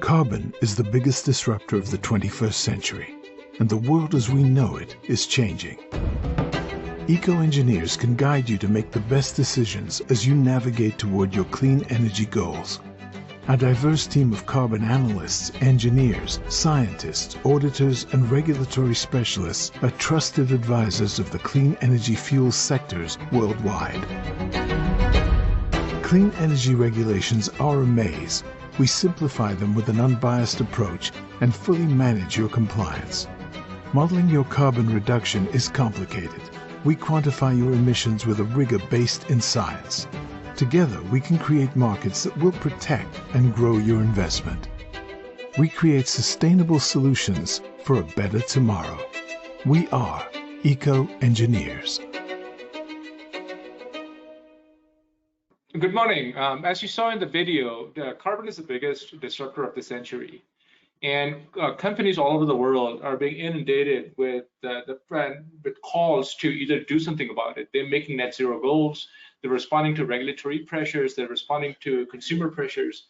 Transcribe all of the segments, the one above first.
Carbon is the biggest disruptor of the 21st century, and the world as we know it is changing. EcoEngineers can guide you to make the best decisions as you navigate toward your clean energy goals. Our diverse team of carbon analysts, engineers, scientists, auditors, and regulatory specialists are trusted advisors of the clean energy fuel sectors worldwide. Clean energy regulations are a maze. We simplify them with an unbiased approach and fully manage your compliance. Modeling your carbon reduction is complicated. We quantify your emissions with a rigor based in science. Together, we can create markets that will protect and grow your investment. We create sustainable solutions for a better tomorrow. We are EcoEngineers. Good morning. As you saw in the video, carbon is the biggest disruptor of the century. And companies all over the world are being inundated with with calls to either do something about it. They're making net zero goals. They're responding to regulatory pressures. They're responding to consumer pressures.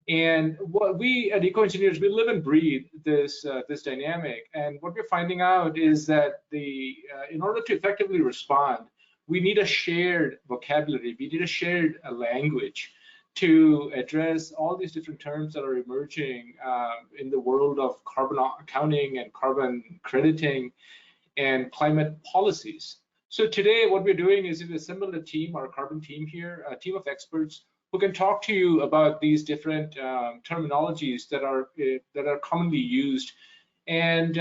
And what we at EcoEngineers, we live and breathe this dynamic. And what we're finding out is that in order to effectively respond, we need a shared vocabulary. We need a shared language to address all these different terms that are emerging in the world of carbon accounting and carbon crediting and climate policies. So today what we're doing is we've assembled a team, our carbon team here, a team of experts who can talk to you about these different terminologies that are commonly used. And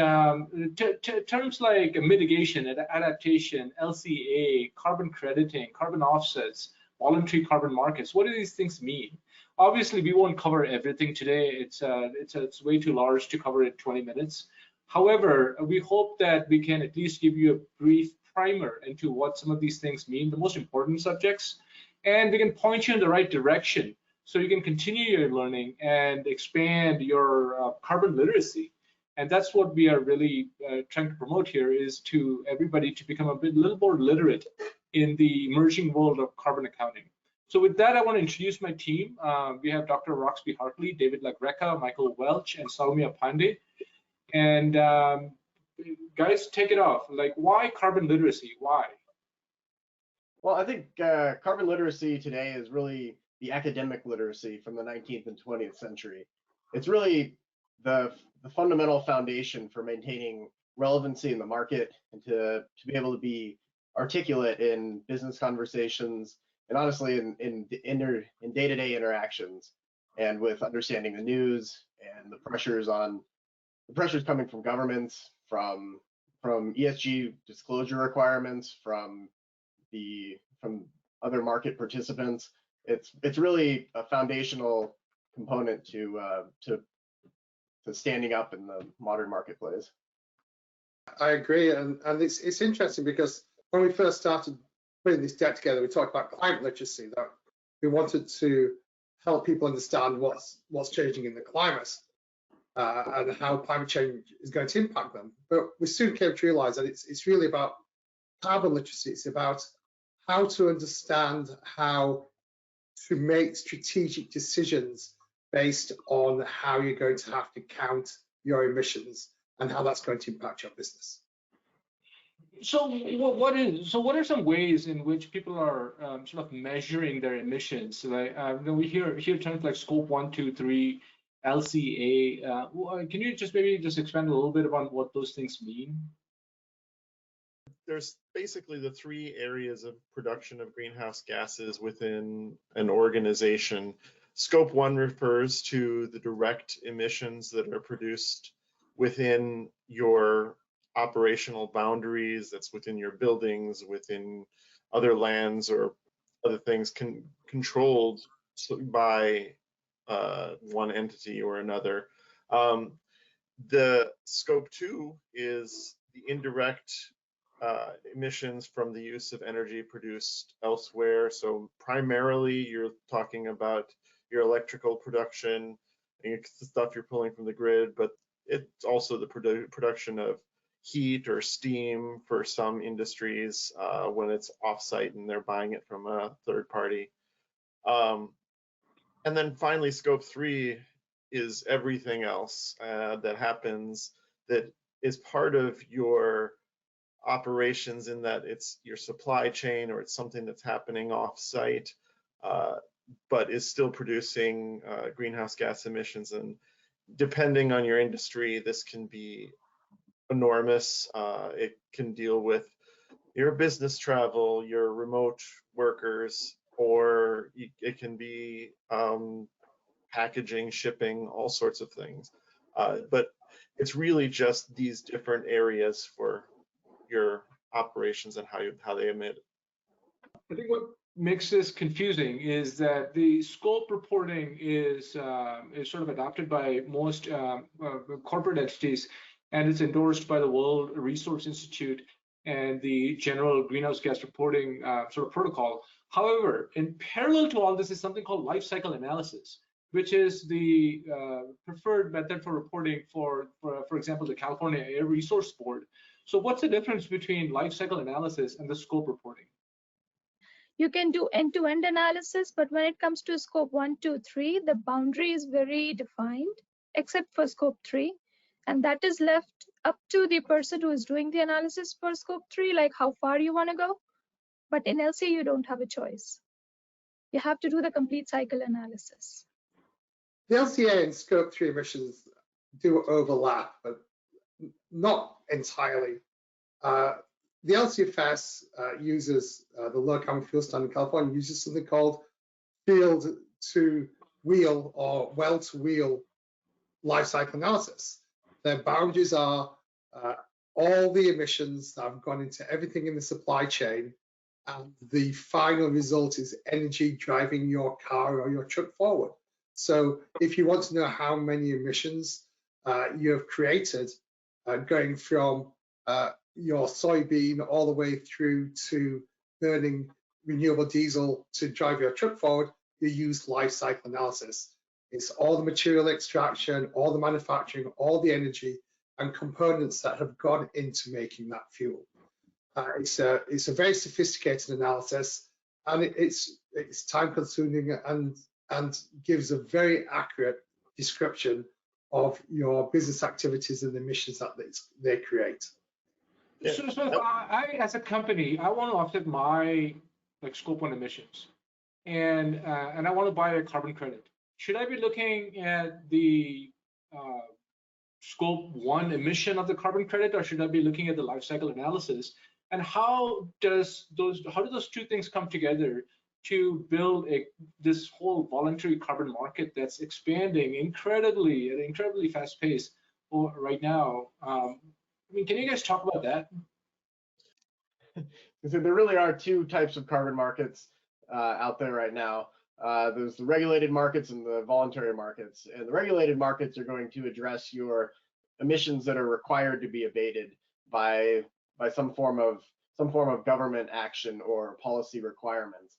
terms like mitigation, adaptation, LCA, carbon crediting, carbon offsets, voluntary carbon markets. What do these things mean? Obviously, we won't cover everything today. It's way too large to cover in 20 minutes. However, we hope that we can at least give you a brief primer into what some of these things mean, the most important subjects, and we can point you in the right direction so you can continue your learning and expand your carbon literacy. And that's what we are really trying to promote here, is to everybody to become a little more literate in the emerging world of carbon accounting. So with that, I want to introduce my team. We have Dr. Roxby Hartley, David Lagreca, Michael Welch, and Salomia Pandey. And guys, take it off. Like, why carbon literacy? Why? Well, I think carbon literacy today is really the academic literacy from the 19th and 20th century. It's really the fundamental foundation for maintaining relevancy in the market and to be able to be articulate in business conversations and honestly in day-to-day interactions, and with understanding the news and the pressures coming from governments, from ESG disclosure requirements, from other market participants. It's really a foundational component to standing up in the modern marketplace. I agree, and it's interesting because when we first started putting this deck together, we talked about climate literacy, that we wanted to help people understand what's changing in the climate and how climate change is going to impact them. But we soon came to realize that it's really about carbon literacy. It's about how to understand how to make strategic decisions based on how you're going to have to count your emissions and how that's going to impact your business. So what are some ways in which people are sort of measuring their emissions? Like we hear terms like scope 1, 2, 3, LCA. Can you maybe expand a little bit about what those things mean? There's basically the three areas of production of greenhouse gases within an organization. Scope 1 refers to the direct emissions that are produced within your operational boundaries, that's within your buildings, within other lands or other things controlled by one entity or another. The scope 2 is the indirect emissions from the use of energy produced elsewhere. So primarily you're talking about your electrical production and the stuff you're pulling from the grid, but it's also the production of heat or steam for some industries when it's offsite and they're buying it from a third party. And then finally, scope 3 is everything else that happens that is part of your operations, in that it's your supply chain or it's something that's happening off-site, but is still producing greenhouse gas emissions. And depending on your industry, this can be enormous. It can deal with your business travel, your remote workers, or it can be packaging, shipping, all sorts of things. But it's really just these different areas for your operations and how they emit. I think what makes this confusing is that the scope reporting is sort of adopted by most corporate entities, and it's endorsed by the World Resource Institute and the General Greenhouse Gas Reporting sort of protocol. However, in parallel to all this is something called life cycle analysis, which is the preferred method for reporting for example, the California Air Resource Board. So what's the difference between life cycle analysis and the scope reporting? You can do end-to-end analysis, but when it comes to scope 1, 2, 3, the boundary is very defined, except for scope 3. And that is left up to the person who is doing the analysis for scope 3, like how far you want to go. But in LC, you don't have a choice. You have to do the complete cycle analysis. The LCA and scope 3 emissions do overlap, but not entirely. The LCFS uses the low carbon fuel standard in California, uses something called field to wheel or well to wheel life cycle analysis. Their boundaries are all the emissions that have gone into everything in the supply chain, and the final result is energy driving your car or your truck forward. So if you want to know how many emissions you have created, going from your soybean all the way through to burning renewable diesel to drive your truck forward, you use life cycle analysis. It's all the material extraction, all the manufacturing, all the energy and components that have gone into making that fuel. It's a very sophisticated analysis, and it's time consuming and gives a very accurate description of your business activities and the emissions that they create. Yeah. So if I, as a company, I want to offset my scope 1 emissions, and I want to buy a carbon credit. Should I be looking at the scope 1 emission of the carbon credit, or should I be looking at the life cycle analysis? And how do those two things come together to build this whole voluntary carbon market that's expanding at an incredibly fast pace right now? I mean, can you guys talk about that? So there really are two types of carbon markets out there right now. There's the regulated markets and the voluntary markets. And the regulated markets are going to address your emissions that are required to be abated by some form of government action or policy requirements.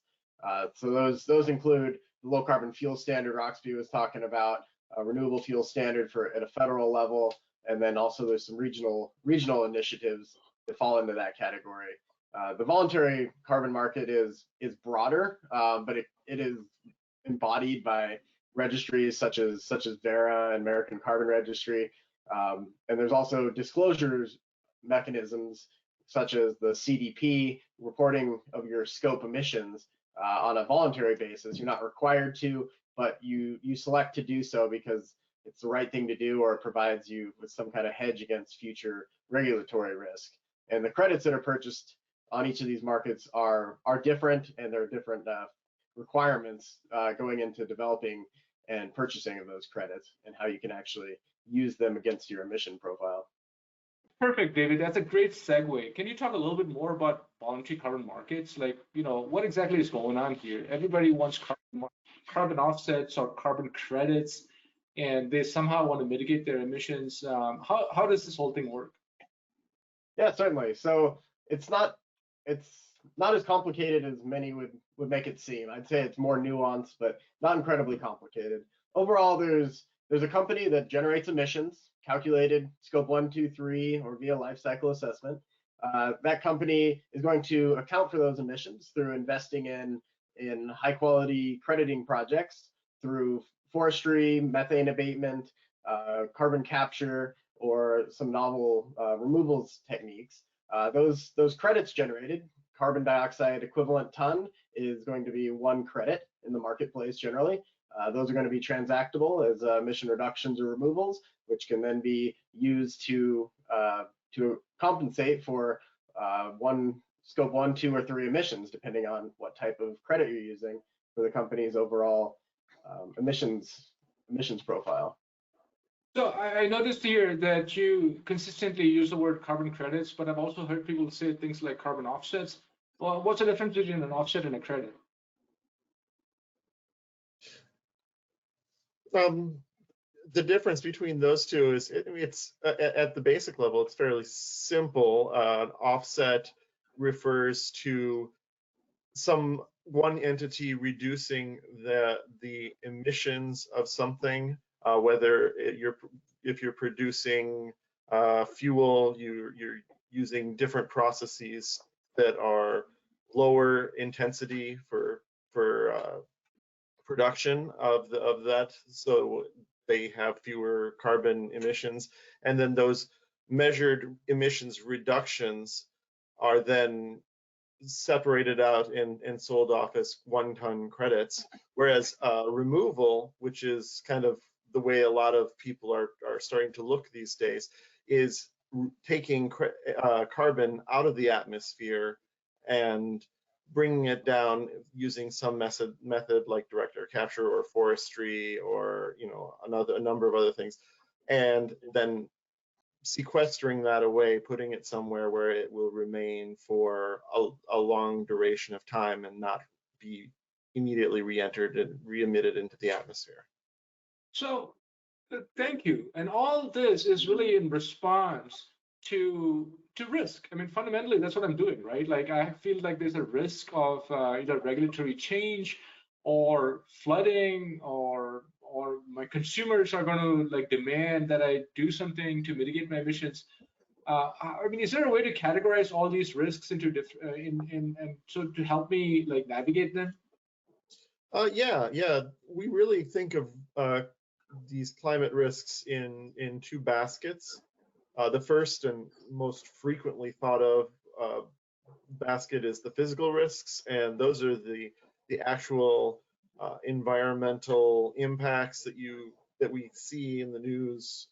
So those include the low carbon fuel standard Roxby was talking about, a renewable fuel standard at a federal level, and then also there's some regional initiatives that fall into that category. The voluntary carbon market is broader, but it is embodied by registries such as Verra and American Carbon Registry, and there's also disclosures mechanisms such as the CDP reporting of your scope emissions on a voluntary basis. You're not required to, but you select to do so because it's the right thing to do, or it provides you with some kind of hedge against future regulatory risk. And the credits that are purchased on each of these markets are different, and there are different requirements going into developing and purchasing of those credits and how you can actually use them against your emission profile. Perfect, David. That's a great segue. Can you talk a little bit more about voluntary carbon markets? Like, what exactly is going on here? Everybody wants carbon offsets or carbon credits, and they somehow want to mitigate their emissions. How does this whole thing work? Yeah, certainly. So it's not as complicated as many would make it seem. I'd say it's more nuanced, but not incredibly complicated. Overall, there's a company that generates emissions, calculated scope 1, 2, 3, or via life cycle assessment. That company is going to account for those emissions through investing in high quality crediting projects, through forestry, methane abatement, carbon capture, or some novel removals techniques. Those credits generated, carbon dioxide equivalent ton is going to be 1 credit in the marketplace generally. Those are going to be transactable as emission reductions or removals, which can then be used to compensate for scope 1, 2, or 3 emissions, depending on what type of credit you're using for the company's overall emissions profile. So I noticed here that you consistently use the word carbon credits, but I've also heard people say things like carbon offsets. Well, what's the difference between an offset and a credit? The difference between those two is it's at the basic level, it's fairly simple. Offset refers to one entity reducing the emissions of something, whether if you're producing fuel, you're using different processes that are lower intensity for production of that, so they have fewer carbon emissions, and then those measured emissions reductions are then separated out and sold off as 1-ton credits, whereas removal, which is kind of the way a lot of people are starting to look these days, is taking carbon out of the atmosphere and bringing it down using some method like direct air capture or forestry or a number of other things, and then sequestering that away, putting it somewhere where it will remain for a long duration of time and not be immediately re-entered and re-emitted into the atmosphere. So thank you. And all this is really in response to risk. I mean, fundamentally, that's what I'm doing, right? Like, I feel like there's a risk of either regulatory change or flooding, or my consumers are going to like demand that I do something to mitigate my emissions. I mean, is there a way to categorize all these risks into and so to help me like navigate them? Yeah. We really think of these climate risks in 2 baskets. The first and most frequently thought of basket is the physical risks, and those are the actual environmental impacts that we see in the news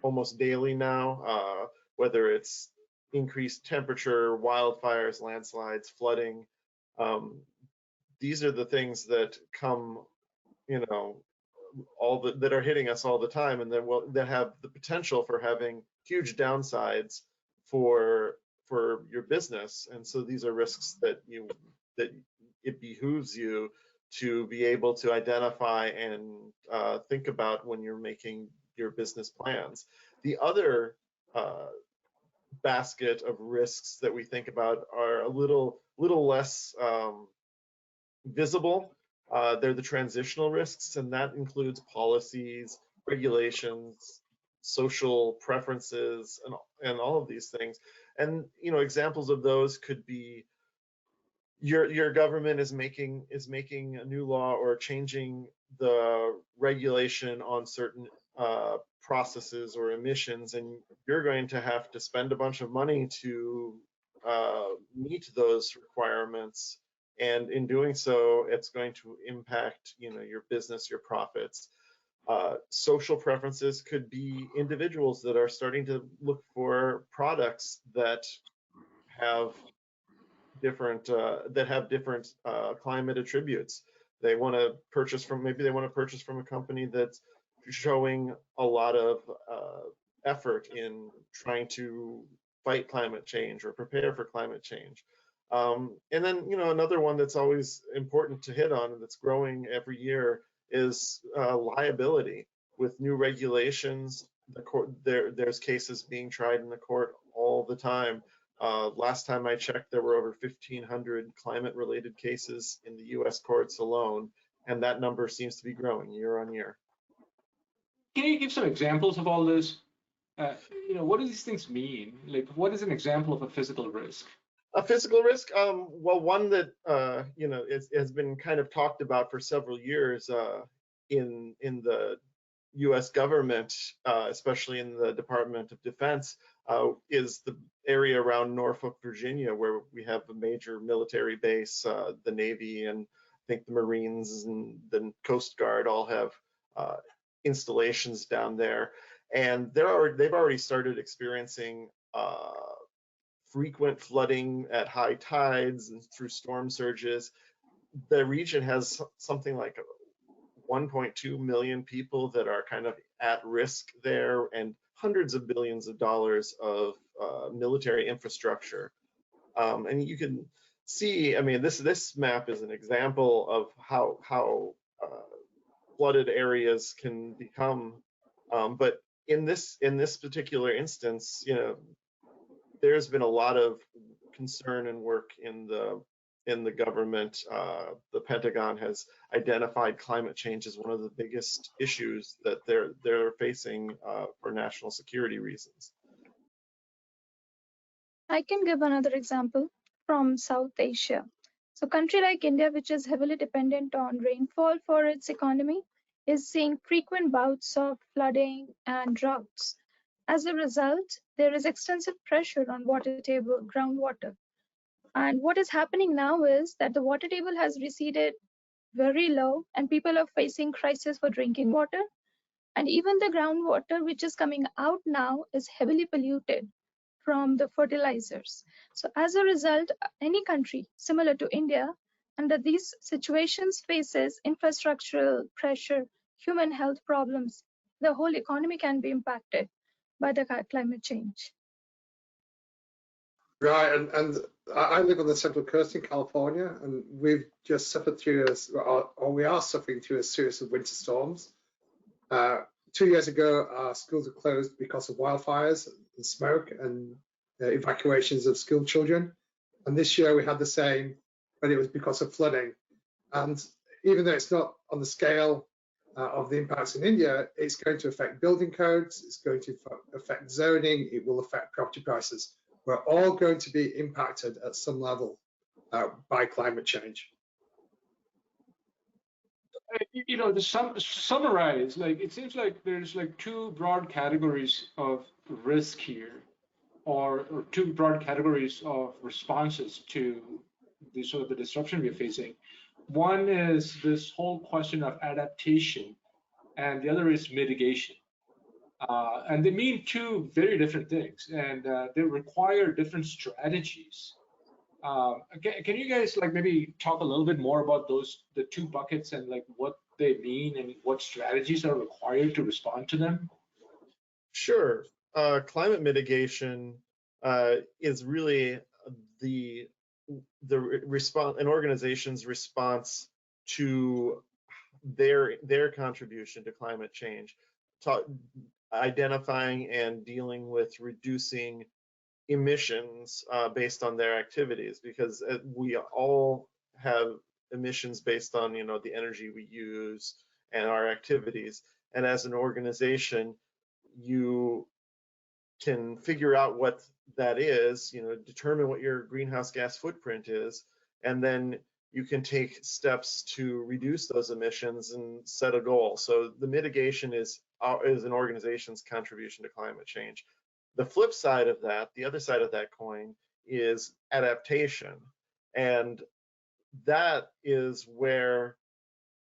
almost daily now, whether it's increased temperature, wildfires, landslides, flooding. These are the things that come, that are hitting us all the time, and that have the potential for having huge downsides for your business. And so these are risks that it behooves you to be able to identify and think about when you're making your business plans. The other basket of risks that we think about are a little less visible. They're the transitional risks, and that includes policies, regulations, social preferences, and all of these things. And examples of those could be your government is making a new law or changing the regulation on certain processes or emissions, and you're going to have to spend a bunch of money to meet those requirements. And in doing so, it's going to impact, your business, your profits. Social preferences could be individuals that are starting to look for products that have different climate attributes. They want to purchase from a company that's showing a lot of effort in trying to fight climate change or prepare for climate change. And then, another one that's always important to hit on and that's growing every year is liability. With new regulations, there's cases being tried in the court all the time. Last time I checked, there were over 1,500 climate-related cases in the U.S. courts alone, and that number seems to be growing year on year. Can you give some examples of all this? What do these things mean? Like, what is an example of a physical risk? A physical risk? Well, one that has been kind of talked about for several years in the U.S. government, especially in the Department of Defense, is the area around Norfolk, Virginia, where we have a major military base. The Navy and I think the Marines and the Coast Guard all have installations down there, and they've already started experiencing frequent flooding at high tides and through storm surges. The region has something like 1.2 million people that are kind of at risk there, and hundreds of billions of dollars of military infrastructure. And you can see, I mean, this map is an example of how flooded areas can become. But in this particular instance, you know, there's been a lot of concern and work in the government. The Pentagon has identified climate change as one of the biggest issues that they're facing for national security reasons. I can give another example from South Asia. So, a country like India, which is heavily dependent on rainfall for its economy, is seeing frequent bouts of flooding and droughts. As a result, there is extensive pressure on water table, groundwater. And what is happening now is that the water table has receded very low, and people are facing crisis for drinking water. And even the groundwater, which is coming out now, is heavily polluted from the fertilizers. So as a result, any country similar to India under these situations faces infrastructural pressure, human health problems. The whole economy can be impacted by the climate change. Right, and I live on the Central Coast in California, and we've just suffered through, or we are suffering through a series of winter storms. 2 years ago, our schools were closed because of wildfires and smoke and evacuations of school children. And this year we had the same, but it was because of flooding. And even though it's not on the scale of the impacts in India, it's going to affect building codes, it's going to affect zoning, it will affect property prices. We're all going to be impacted at some level by climate change. You know, to summarize, like, it seems like there's like two broad categories of risk here, or two broad categories of responses to the sort of the disruption we're facing. One is this whole question of adaptation, and the other is mitigation. And they mean two very different things, and they require different strategies. Can you guys like maybe talk a little bit more about the two buckets, and like what they mean and what strategies are required to respond to them? Sure. Climate mitigation is really the response, an organization's response to their contribution to climate change, identifying and dealing with reducing emissions based on their activities, because we all have emissions based on, you know, the energy we use and our activities. And as an organization, you can figure out what that is, you know, determine what your greenhouse gas footprint is, and then you can take steps to reduce those emissions and set a goal. So the mitigation is an organization's contribution to climate change. The flip side of that, the other side of that coin, is adaptation. And that is where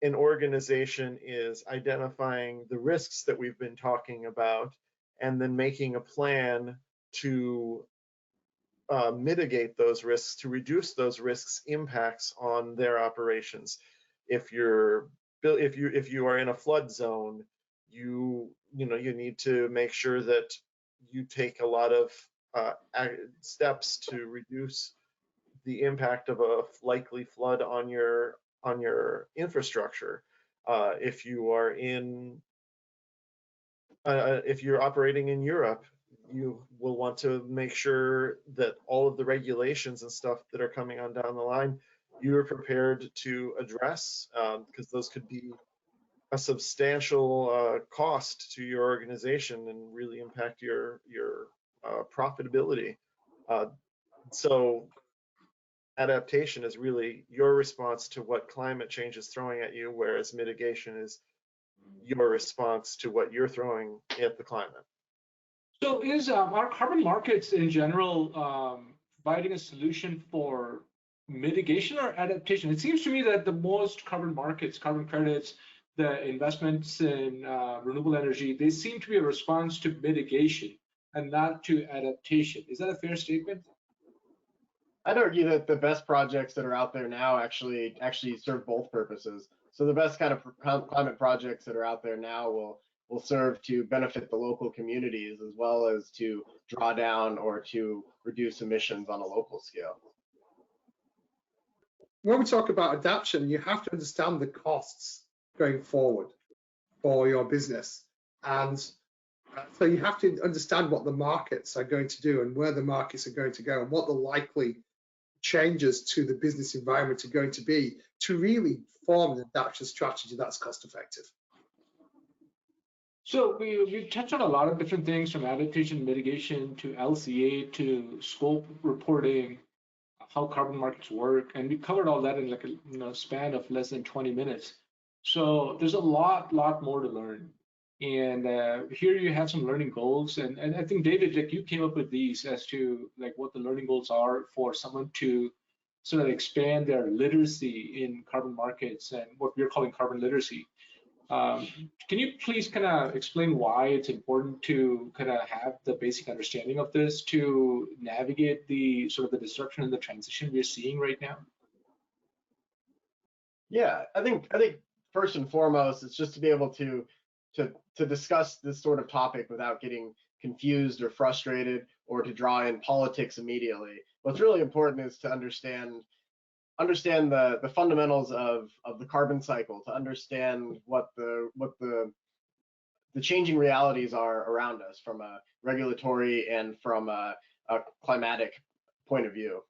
an organization is identifying the risks that we've been talking about, and then making a plan to mitigate those risks, to reduce those risks impacts on their operations. If you are in a flood zone, you need to make sure that you take a lot of steps to reduce the impact of a likely flood on your infrastructure. If you're operating in Europe, you will want to make sure that all of the regulations and stuff that are coming on down the line, you are prepared to address, because those could be a substantial cost to your organization and really impact your profitability. So adaptation is really your response to what climate change is throwing at you, whereas mitigation is your response to what you're throwing at the climate. So is our carbon markets in general providing a solution for mitigation or adaptation? It seems to me that the most carbon markets, carbon credits, the investments in renewable energy, they seem to be a response to mitigation and not to adaptation. Is that a fair statement? I'd argue that the best projects that are out there now actually serve both purposes. So the best kind of climate projects that are out there now will serve to benefit the local communities as well as to draw down or to reduce emissions on a local scale. When we talk about adaptation, you have to understand the costs going forward for your business. And so you have to understand what the markets are going to do and where the markets are going to go and what the likely changes to the business environment are going to be to really form an adaptation strategy that's cost effective. So we touched on a lot of different things, from adaptation, mitigation, to LCA, to scope reporting, how carbon markets work, and we covered all that in like a span of less than 20 minutes. So there's a lot more to learn. And here you have some learning goals, and I think, David, like, you came up with these as to like what the learning goals are for someone to sort of expand their literacy in carbon markets and what we're calling carbon literacy. Can you please kind of explain why it's important to kind of have the basic understanding of this to navigate the sort of the disruption and the transition we're seeing right now? Yeah, I think first and foremost, it's just to be able to discuss this sort of topic without getting confused or frustrated or to draw in politics immediately. What's really important is to understand the fundamentals of the carbon cycle, to understand what the changing realities are around us from a regulatory and from a climatic point of view.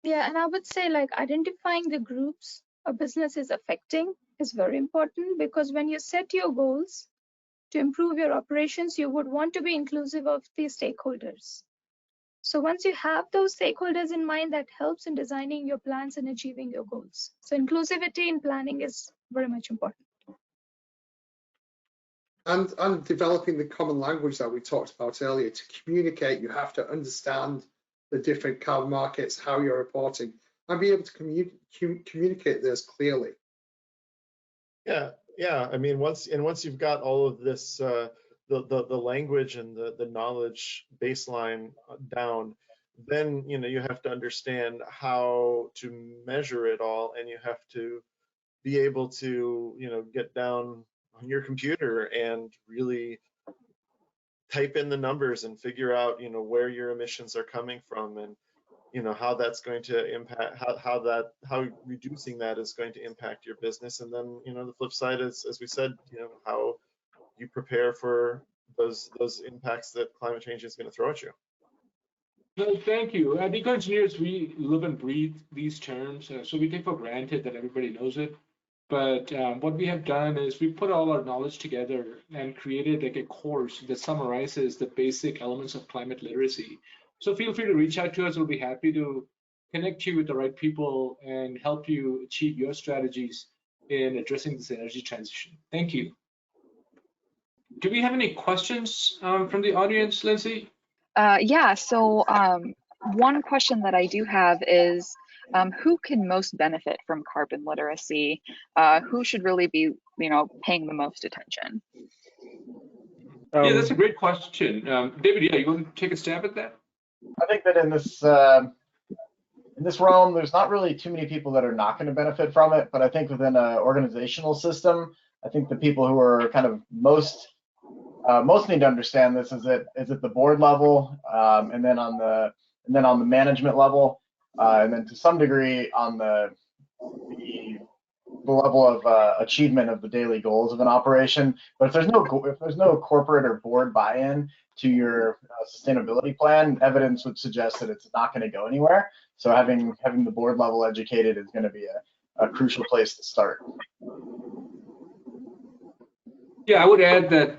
Yeah, and I would say like identifying the groups a business is affecting is very important, because when you set your goals to improve your operations, you would want to be inclusive of the stakeholders. So once you have those stakeholders in mind, that helps in designing your plans and achieving your goals. So inclusivity in planning is very much important. And developing the common language that we talked about earlier. To communicate, you have to understand the different carbon markets, how you're reporting, and be able to communicate this clearly. Yeah. I mean, once you've got all of this, the language and the knowledge baseline down, then you have to understand how to measure it all, and you have to be able to get down on your computer and really type in the numbers and figure out where your emissions are coming from, and how that's going to impact, how reducing that is going to impact your business. And then the flip side is, as we said, how you prepare for those impacts that climate change is going to throw at you. No, thank you. At EcoEngineers, we live and breathe these terms, so we take for granted that everybody knows it. But what we have done is we put all our knowledge together and created like a course that summarizes the basic elements of climate literacy. So feel free to reach out to us. We'll be happy to connect you with the right people and help you achieve your strategies in addressing this energy transition. Thank you. Do we have any questions from the audience, Lindsay? Yeah, so one question that I do have is, who can most benefit from carbon literacy? Who should really be, paying the most attention? Yeah, that's a great question. David, yeah, you want to take a stab at that? I think that in this realm, there's not really too many people that are not going to benefit from it. But I think within an organizational system, I think the people who are kind of most need to understand this is at the board level, and then on the management level, and then to some degree on the level of achievement of the daily goals of an operation. But if there's no corporate or board buy-in to your sustainability plan, evidence would suggest that it's not going to go anywhere. So having the board level educated is going to be a crucial place to start. Yeah, I would add that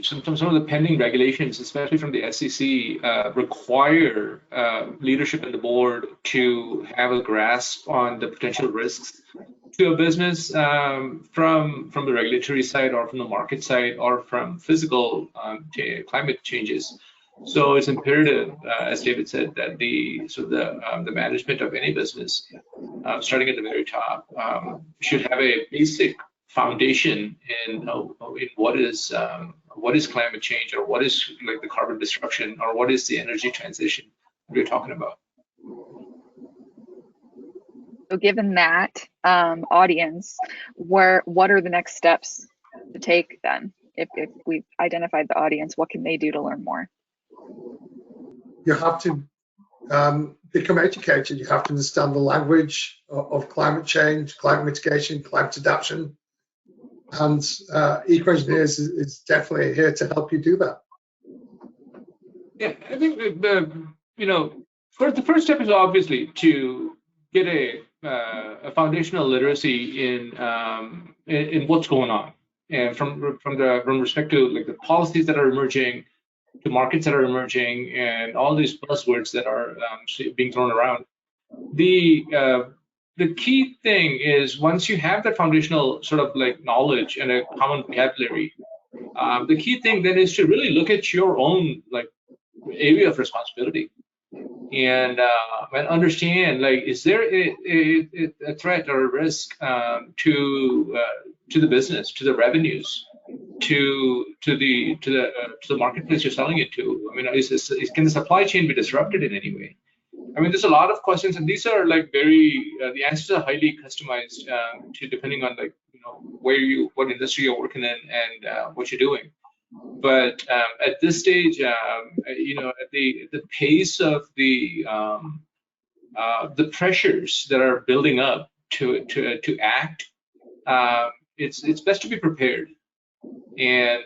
some of the pending regulations, especially from the SEC, require leadership in the board to have a grasp on the potential risks to a business from the regulatory side or from the market side or from physical climate changes. So it's imperative, as David said, that the management of any business, starting at the very top, should have a basic foundation in what is climate change, or what is like the carbon disruption, or what is the energy transition we're talking about. So given that audience, what are the next steps to take then? If we've identified the audience, what can they do to learn more? You have to become educated. You have to understand the language of climate change, climate mitigation, climate adaptation. And EcoEngineers is definitely here to help you do that. Yeah, I think the first step is obviously to get a foundational literacy in what's going on, and from respect to like the policies that are emerging, to markets that are emerging, and all these buzzwords that are being thrown around. The key thing is, once you have that foundational sort of like knowledge and a common vocabulary, the key thing then is to really look at your own like area of responsibility, and understand, like, is there a threat or a risk to the business, to the revenues, to the marketplace you're selling it to? I mean, can the supply chain be disrupted in any way? I mean, there's a lot of questions, and these are like the answers are highly customized to depending on, like, what industry you're working in and what you're doing. But at this stage, at the pace of the pressures that are building up to act, it's best to be prepared. And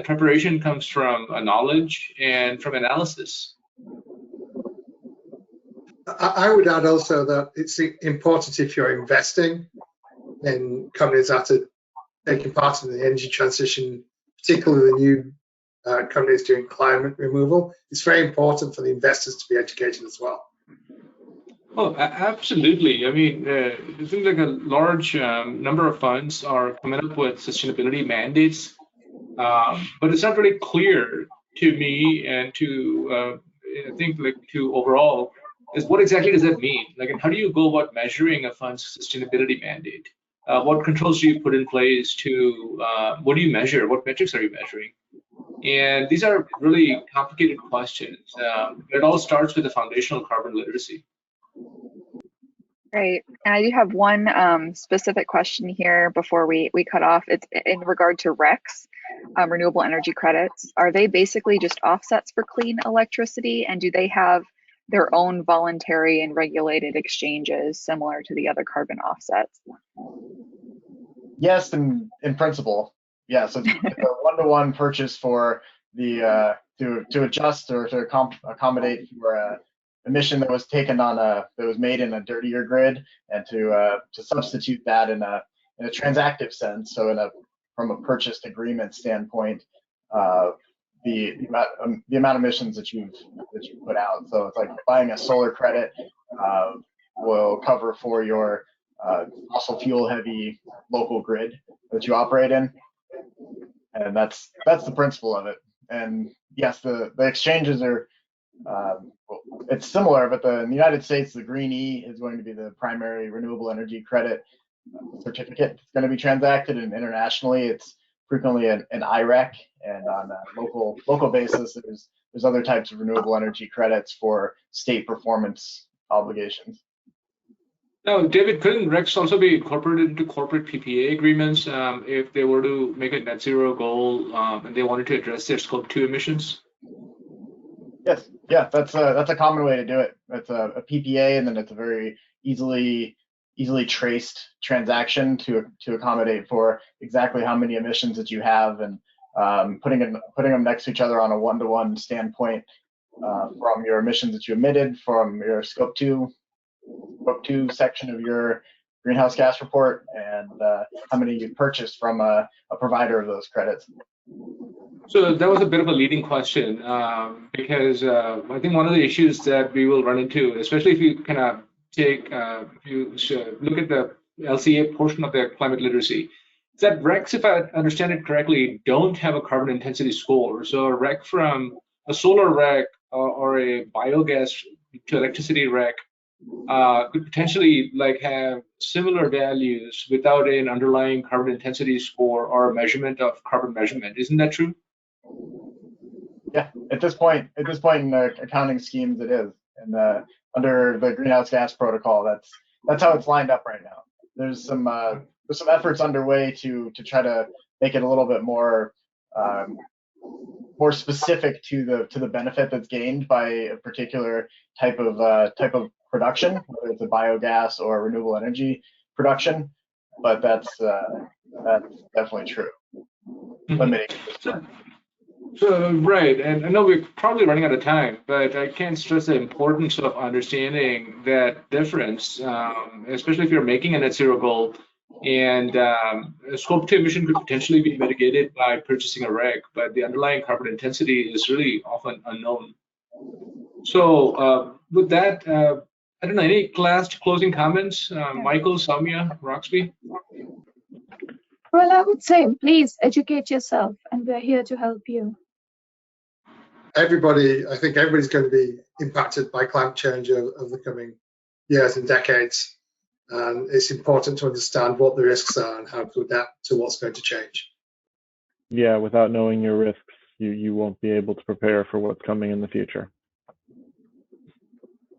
preparation comes from knowledge and from analysis. I would add also that it's important, if you're investing in companies that are taking part in the energy transition, particularly the new companies doing climate removal, it's very important for the investors to be educated as well. Oh, absolutely. I mean, it seems like a large number of funds are coming up with sustainability mandates, but it's not really clear to me and to I think, like, to overall, is what exactly does that mean? Like, and how do you go about measuring a fund's sustainability mandate? What controls do you put in place to, what do you measure? What metrics are you measuring? And these are really complicated questions. It all starts with the foundational carbon literacy. Right. And I do have one specific question here before we cut off. It's in regard to RECs, renewable energy credits. Are they basically just offsets for clean electricity, and do they have their own voluntary and regulated exchanges similar to the other carbon offsets? Yes, in principle. Yeah, so it's a one-to-one purchase for the to adjust or to accommodate for emission that was taken on that was made in a dirtier grid, and to substitute that in a transactive sense. So from a purchased agreement standpoint, the amount of emissions that you put out. So it's like buying a solar credit will cover for your fossil fuel heavy local grid that you operate in, and that's the principle of it. And yes, the exchanges are it's similar, but in the United States, the Green E is going to be the primary renewable energy credit certificate that's going to be transacted, and internationally it's frequently an IREC, and on a local basis there's other types of renewable energy credits for state performance obligations. Now, David, couldn't RECs also be incorporated into corporate PPA agreements if they were to make a net zero goal and they wanted to address their Scope 2 emissions? Yes, yeah, that's a common way to do it. It's a PPA, and then it's a very easily traced transaction to accommodate for exactly how many emissions that you have, and putting them next to each other on a one-to-one standpoint from your emissions that you emitted from your Scope 2 section of your greenhouse gas report, and how many you purchased from a provider of those credits. So that was a bit of a leading question, because I think one of the issues that we will run into, especially if you kind of look at the LCA portion of the climate literacy, is that RECs, if I understand it correctly, don't have a carbon intensity score. So a REC from a solar REC or a biogas to electricity REC could potentially like have similar values without an underlying carbon intensity score or a measurement of carbon measurement. Isn't that true? Yeah, at this point in the accounting schemes, it is, and under the greenhouse gas protocol, that's how it's lined up right now. There's some efforts underway to try to make it a little bit more more specific to the benefit that's gained by a particular type of production, whether it's a biogas or renewable energy production. But that's definitely true. Limiting. So, right, and I know we're probably running out of time, but I can't stress the importance of understanding that difference, especially if you're making a net zero goal. And scope 2 emission could potentially be mitigated by purchasing a REC, but the underlying carbon intensity is really often unknown. So with that, I don't know, any last closing comments? Michael, Soumya, Roxby? Well, I would say, please educate yourself, and we're here to help you. I think everybody's going to be impacted by climate change over the coming years and decades. And it's important to understand what the risks are and how to adapt to what's going to change. Yeah, without knowing your risks, you won't be able to prepare for what's coming in the future.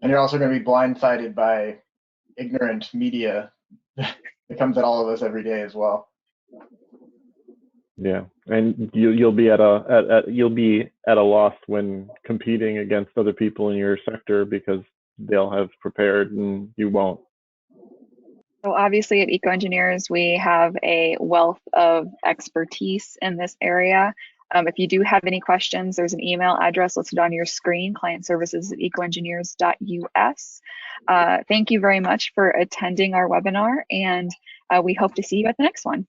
And you're also going to be blindsided by ignorant media that comes at all of us every day as well. Yeah, and you'll be at a loss when competing against other people in your sector because they'll have prepared and you won't. So obviously at EcoEngineers, we have a wealth of expertise in this area. If you do have any questions, there's an email address listed on your screen, clientservices@ecoengineers.us. Thank you very much for attending our webinar, and we hope to see you at the next one.